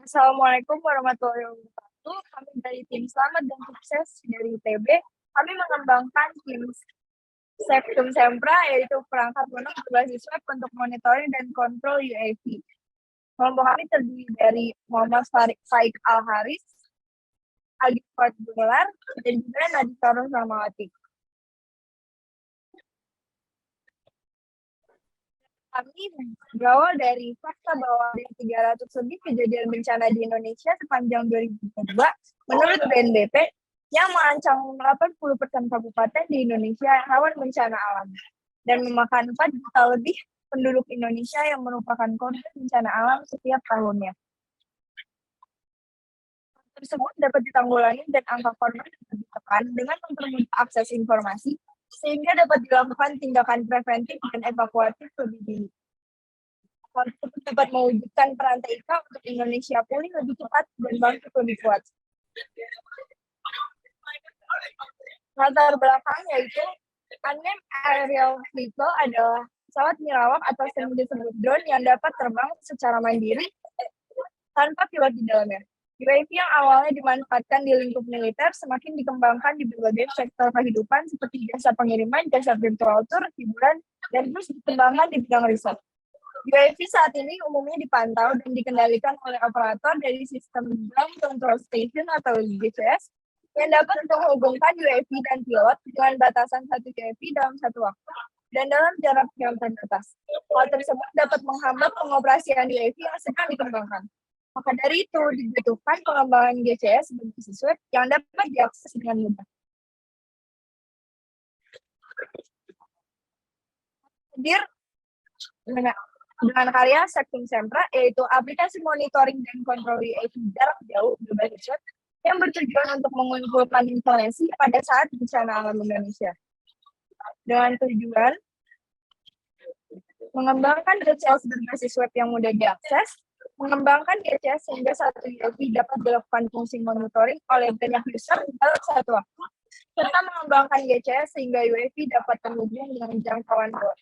Assalamualaikum warahmatullahi wabarakatuh. Kami dari tim Selamat dan Sukses dari ITB, kami mengembangkan tim Septum Sempra, yaitu perangkat lunak berbasis web untuk monitoring dan kontrol UAV. Kelompok kami terdiri dari Muhammad Faik Al-Haris, Agif Gumelar, dan juga Nadita Rahmawati. Kami berawal dari fakta bahwa ada 300 lebih kejadian bencana di Indonesia sepanjang 2022 menurut BNPB yang mengancam 80% kabupaten di Indonesia yang rawan bencana alam dan memakan 4 juta lebih penduduk Indonesia yang merupakan korban bencana alam setiap tahunnya. Tersebut dapat ditanggulangi dan angka korban dapat ditekan dengan mempermudah akses informasi sehingga dapat dilakukan tindakan preventif dan evakuatif lebih dini. Hal tersebut dapat mewujudkan peran TIK untuk Indonesia pulih lebih cepat dan bangkit lebih kuat. Latar belakang yaitu Unmanned Aerial Vehicle adalah pesawat nirawak atau sering disebut drone yang dapat terbang secara mandiri tanpa pilot di dalamnya. UAV yang awalnya dimanfaatkan di lingkup militer semakin dikembangkan di berbagai sektor kehidupan seperti jasa pengiriman, jasa virtual tour, hiburan, dan terus dikembangkan di bidang riset. UAV saat ini umumnya dipantau dan dikendalikan oleh operator dari sistem Ground Control Station atau GCS yang dapat menghubungkan UAV dan pilot dengan batasan satu UAV dalam satu waktu dan dalam jarak yang terbatas. Hal tersebut dapat menghambat pengoperasian UAV yang sedang dikembangkan. Maka dari itu dibutuhkan pengembangan GCS berbasis web yang dapat diakses dengan mudah. Hadir dengan karya Septum Sempra, yaitu aplikasi monitoring dan kontrol UAV jarak jauh berbasis web yang bertujuan untuk mengumpulkan informasi pada saat bencana alam Indonesia. Dengan tujuan mengembangkan GCS berbasis web yang mudah diakses, mengembangkan GCS sehingga satu UAV dapat dilakukan fungsi monitoring oleh banyak user dalam satu waktu, serta mengembangkan GCS sehingga UAV dapat terhubung dengan jangkauan luas.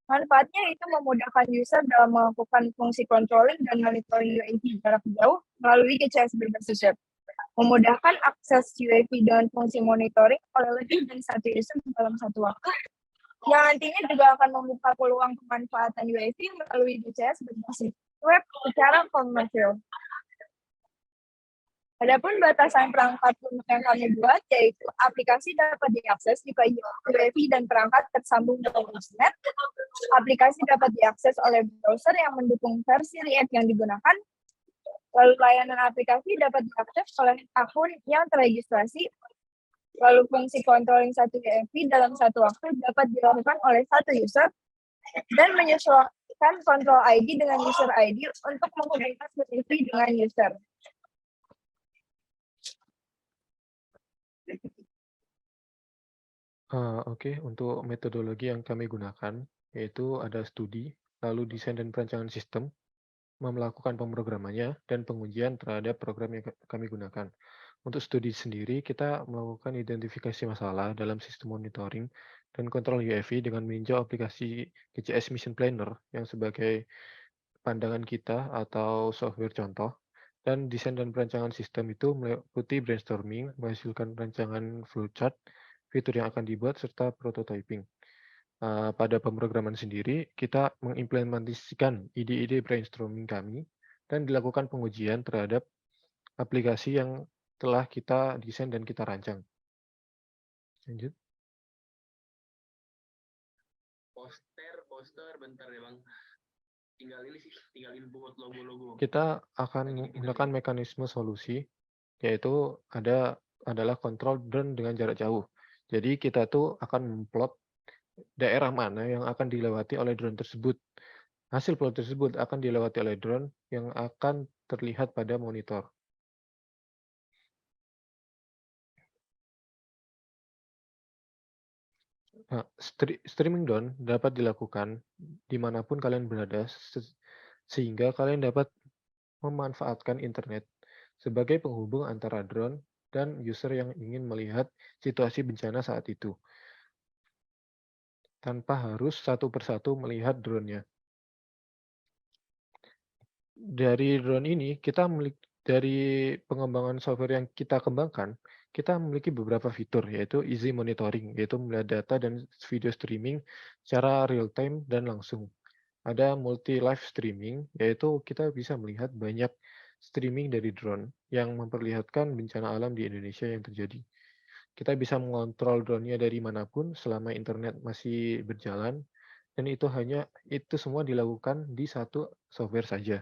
Manfaatnya itu memudahkan user dalam melakukan fungsi controlling dan monitoring UAV jarak jauh melalui GCS berbasis web. Memudahkan akses UAV dengan fungsi monitoring oleh lebih dari satu user dalam satu waktu, yang nantinya juga akan membuka peluang pemanfaatan UAV melalui GCS berbasis web secara komersial. Adapun batasan perangkat lunak yang kami buat, yaitu aplikasi dapat diakses jika UAV dan perangkat tersambung dengan internet. Aplikasi dapat diakses oleh browser yang mendukung versi React yang digunakan. Lalu layanan aplikasi dapat diakses oleh akun yang terregistrasi. Lalu fungsi controlling satu UAV dalam satu waktu dapat dilakukan oleh satu user dan menyesuaikan control ID dengan user ID untuk menghubungkan UAV dengan user. Oke, untuk metodologi yang kami gunakan, yaitu ada studi, lalu desain dan perancangan sistem, melakukan pemrogramannya, dan pengujian terhadap program yang kami gunakan. Untuk studi sendiri, kita melakukan identifikasi masalah dalam sistem monitoring dan kontrol UAV dengan meninjau aplikasi GCS Mission Planner yang sebagai pandangan kita atau software contoh. Dan desain dan perancangan sistem itu meliputi brainstorming, menghasilkan rancangan flowchart, fitur yang akan dibuat, serta prototyping. Pada pemrograman sendiri, kita mengimplementasikan ide-ide brainstorming kami dan dilakukan pengujian terhadap aplikasi yang telah kita desain dan kita rancang. Lanjut. Poster, bentar ya Bang. Tinggalin buat logo-logo. Kita akan menggunakan mekanisme solusi, yaitu adalah kontrol drone dengan jarak jauh. Jadi kita tuh akan memplot daerah mana yang akan dilewati oleh drone tersebut. Hasil plot tersebut akan dilewati oleh drone yang akan terlihat pada monitor. Nah, streaming drone dapat dilakukan dimanapun kalian berada, sehingga kalian dapat memanfaatkan internet sebagai penghubung antara drone dan user yang ingin melihat situasi bencana saat itu, tanpa harus satu persatu melihat drone-nya. Dari drone ini dari pengembangan software yang kita kembangkan, kita memiliki beberapa fitur yaitu easy monitoring, yaitu melihat data dan video streaming secara real time dan langsung. Ada multi live streaming, yaitu kita bisa melihat banyak streaming dari drone yang memperlihatkan bencana alam di Indonesia yang terjadi. Kita bisa mengontrol drone-nya dari manapun selama internet masih berjalan, dan itu semua dilakukan di satu software saja.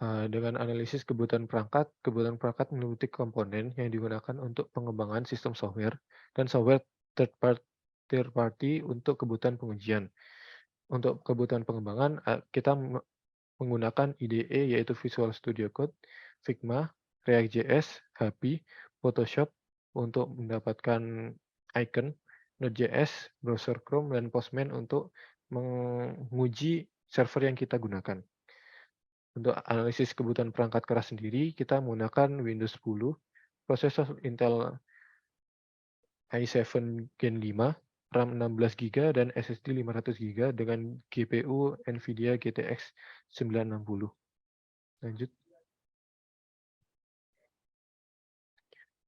Dengan analisis kebutuhan perangkat meliputi komponen yang digunakan untuk pengembangan sistem software dan software third party untuk kebutuhan pengujian. Untuk kebutuhan pengembangan, kita menggunakan IDE yaitu Visual Studio Code, Figma, React.js, HP, Photoshop untuk mendapatkan icon, Node.js, browser Chrome, dan Postman untuk menguji server yang kita gunakan. Untuk analisis kebutuhan perangkat keras sendiri, kita menggunakan Windows 10, prosesor Intel i7 Gen 5, RAM 16 GB, dan SSD 500 GB dengan GPU NVIDIA GTX 960. Lanjut.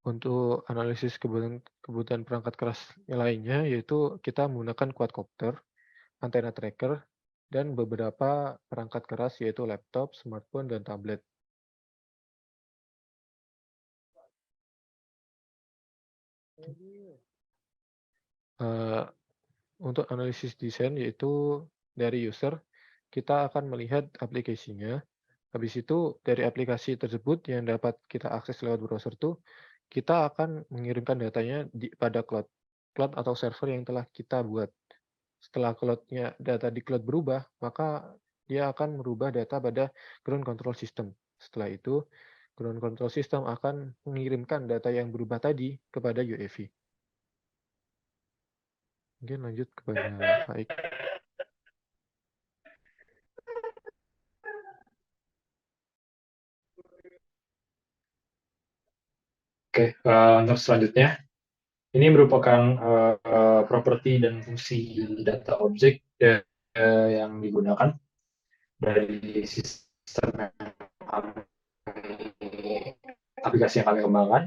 Untuk analisis kebutuhan perangkat keras yang lainnya, yaitu kita menggunakan quadcopter, antena tracker, dan beberapa perangkat keras yaitu laptop, smartphone, dan tablet. Uh, Untuk analisis desain yaitu dari user, kita akan melihat aplikasinya. Habis itu dari aplikasi tersebut yang dapat kita akses lewat browser tuh, kita akan mengirimkan datanya pada cloud atau server yang telah kita buat. Setelah data di cloud berubah, maka dia akan merubah data pada ground control system. Setelah itu, ground control system akan mengirimkan data yang berubah tadi kepada UAV. Mungkin lanjut kepada Faik. Oke, untuk selanjutnya, ini merupakan properti dan fungsi data objek yang digunakan dari sistem aplikasi yang kami kembangkan.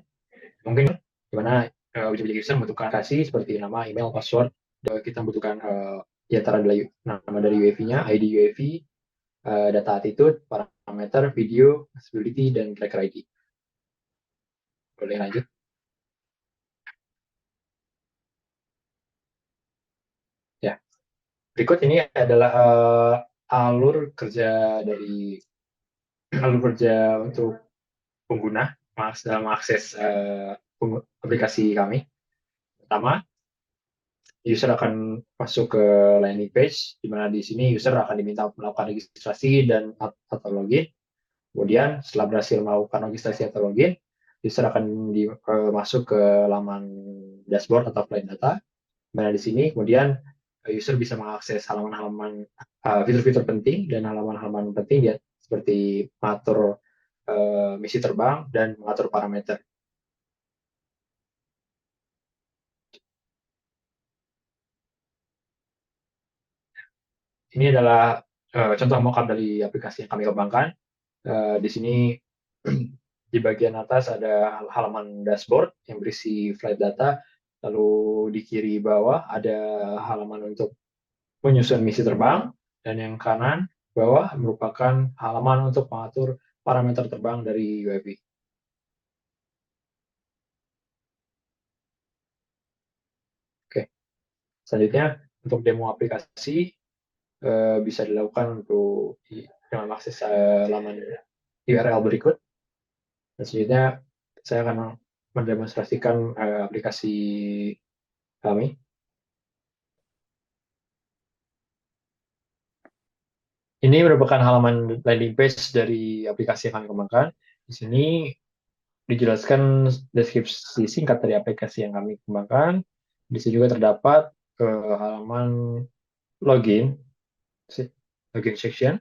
Mungkin gimana objek-objek user membutuhkan aplikasi seperti nama, email, password. Kita membutuhkan di antara nama dari UAV-nya, ID UAV, data attitude, parameter, video, accessibility, dan tracker ID. Boleh lanjut. Ya, berikut ini adalah alur kerja untuk pengguna dalam mengakses aplikasi kami. Pertama, user akan masuk ke landing page, di mana di sini user akan diminta melakukan registrasi dan atau login. Kemudian setelah berhasil melakukan registrasi atau login, user akan masuk ke laman dashboard atau flight data. Di mana di sini kemudian user bisa mengakses halaman-halaman fitur-fitur penting dan halaman-halaman penting ya, seperti mengatur misi terbang dan mengatur parameter. Ini adalah contoh mockup dari aplikasi yang kami kembangkan. Di sini di bagian atas ada halaman dashboard yang berisi flight data, lalu di kiri bawah ada halaman untuk menyusun misi terbang, dan yang kanan bawah merupakan halaman untuk mengatur parameter terbang dari UAV. Oke, selanjutnya untuk demo aplikasi bisa dilakukan dengan akses laman URL berikut. Dan selanjutnya saya akan mendemonstrasikan aplikasi kami. Ini merupakan halaman landing page dari aplikasi yang kami kembangkan. Di sini dijelaskan deskripsi singkat dari aplikasi yang kami kembangkan. Di sini juga terdapat halaman login section.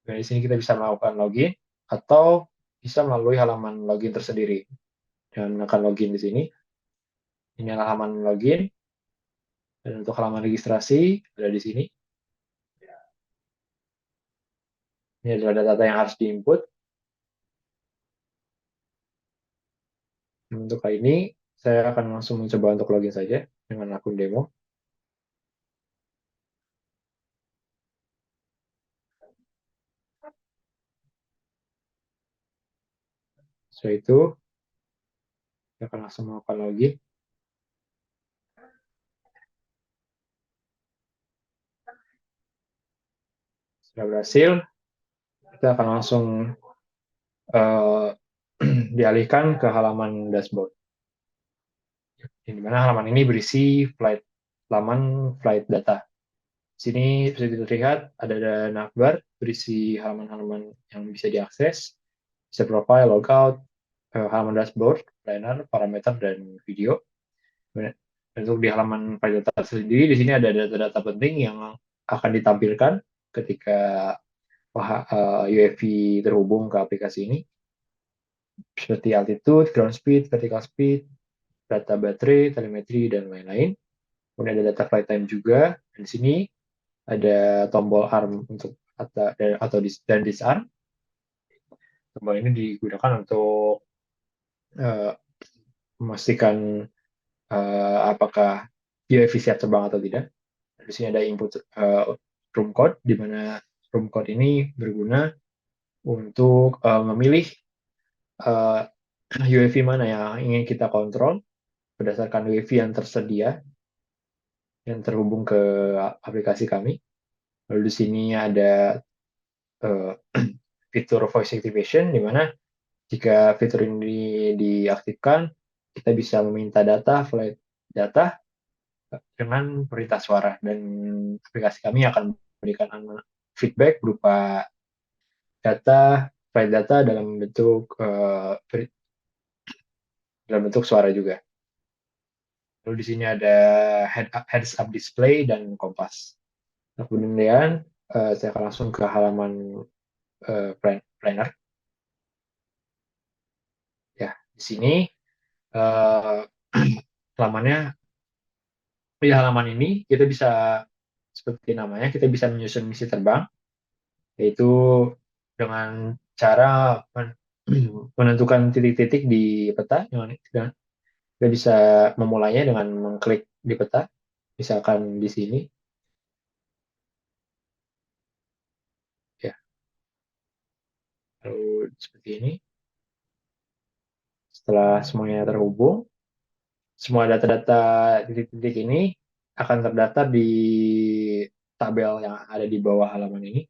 Dan di sini kita bisa melakukan login atau bisa melalui halaman login tersendiri. Dan akan login di sini. Ini halaman login. Dan untuk halaman registrasi ada di sini. Ini adalah data yang harus diinput. Untuk kali ini, saya akan langsung mencoba untuk login saja dengan akun demo. Setelah itu, saya akan langsung melakukan login. Sudah berhasil, kita akan langsung dialihkan ke halaman dashboard. Di mana halaman ini berisi halaman flight data. Di sini bisa terlihat ada navbar berisi halaman-halaman yang bisa diakses, bisa profile, logout, halaman dashboard, planner, parameter, dan video. Untuk di halaman flight data sendiri, di sini ada data-data penting yang akan ditampilkan ketika UAV terhubung ke aplikasi ini, seperti altitude, ground speed, vertical speed, data baterai, telemetri, dan lain-lain. Kemudian ada data flight time juga. Dan di sini ada tombol arm untuk dan disarm. Tombol ini digunakan untuk memastikan apakah UAV siap terbang atau tidak. Di sini ada input room code, di mana room code ini berguna untuk memilih UAV mana yang ingin kita kontrol berdasarkan UAV yang tersedia yang terhubung ke aplikasi kami. Lalu di sini ada fitur voice activation, di mana jika fitur ini diaktifkan, kita bisa meminta flight data dengan perintah suara, dan aplikasi kami akan memberikan feedback berupa flight data dalam bentuk suara juga. Lalu di sini ada heads up display dan kompas. Nah, kemudian saya akan langsung ke halaman planner. Ya, di sini di halaman ini kita bisa, seperti namanya, kita bisa menyusun misi terbang, yaitu dengan cara menentukan titik-titik di peta. Kita bisa memulainya dengan mengklik di peta, misalkan di sini. Ya. Lalu seperti ini. Setelah semuanya terhubung, semua data-data titik-titik ini akan terdaftar di tabel yang ada di bawah halaman ini.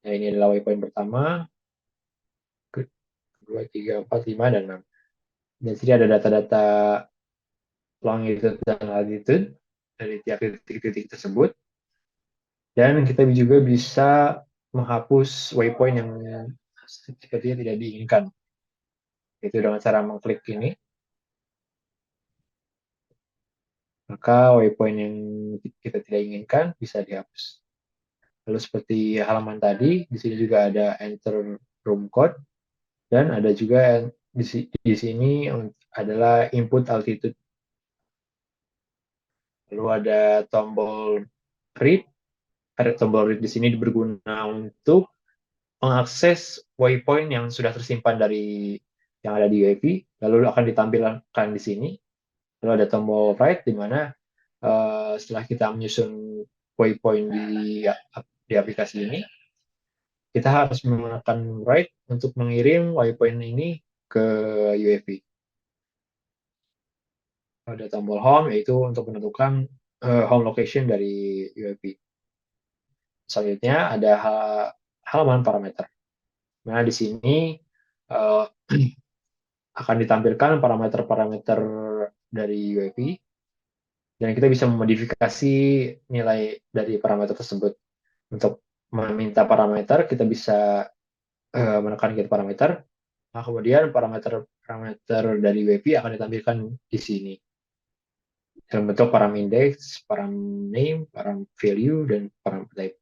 Ya, ini adalah waypoint pertama, kedua, 3, 4, 5, dan 6. Dan sini ada data-data longitude dan latitude dari tiap titik-titik tersebut. Dan kita juga bisa menghapus waypoint yang sepertinya tidak diinginkan. Itu dengan cara mengklik ini. Maka waypoint yang kita tidak inginkan bisa dihapus. Lalu seperti halaman tadi, di sini juga ada enter room code, dan ada juga di sini adalah input altitude. Lalu ada tombol read. Tombol read di sini berguna untuk mengakses waypoint yang sudah tersimpan dari yang ada di UAV, lalu akan ditampilkan di sini. Lalu ada tombol write, di mana setelah kita menyusun waypoint di aplikasi ini, kita harus menggunakan write untuk mengirim waypoint ini ke UAV. Ada tombol home, yaitu untuk menentukan home location dari UAV. Selanjutnya ada halaman parameter. Nah, di sini akan ditampilkan parameter-parameter dari UAV, dan kita bisa memodifikasi nilai dari parameter tersebut. Untuk meminta parameter, kita bisa menekan get parameter. Nah, kemudian parameter dari UAV akan ditampilkan di sini dalam bentuk param index, param name, param value, dan param type.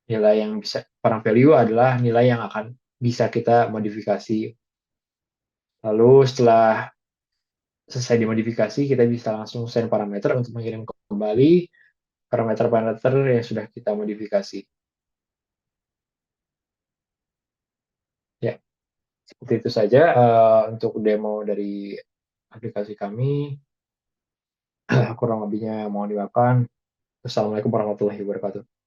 Nilai yang bisa, param value adalah nilai yang akan bisa kita modifikasi. Lalu setelah selesai dimodifikasi, kita bisa langsung send parameter untuk mengirim kembali parameter-parameter yang sudah kita modifikasi. Ya, seperti itu saja untuk demo dari aplikasi kami. Kurang lebihnya mohon dimaafkan. Assalamualaikum warahmatullahi wabarakatuh.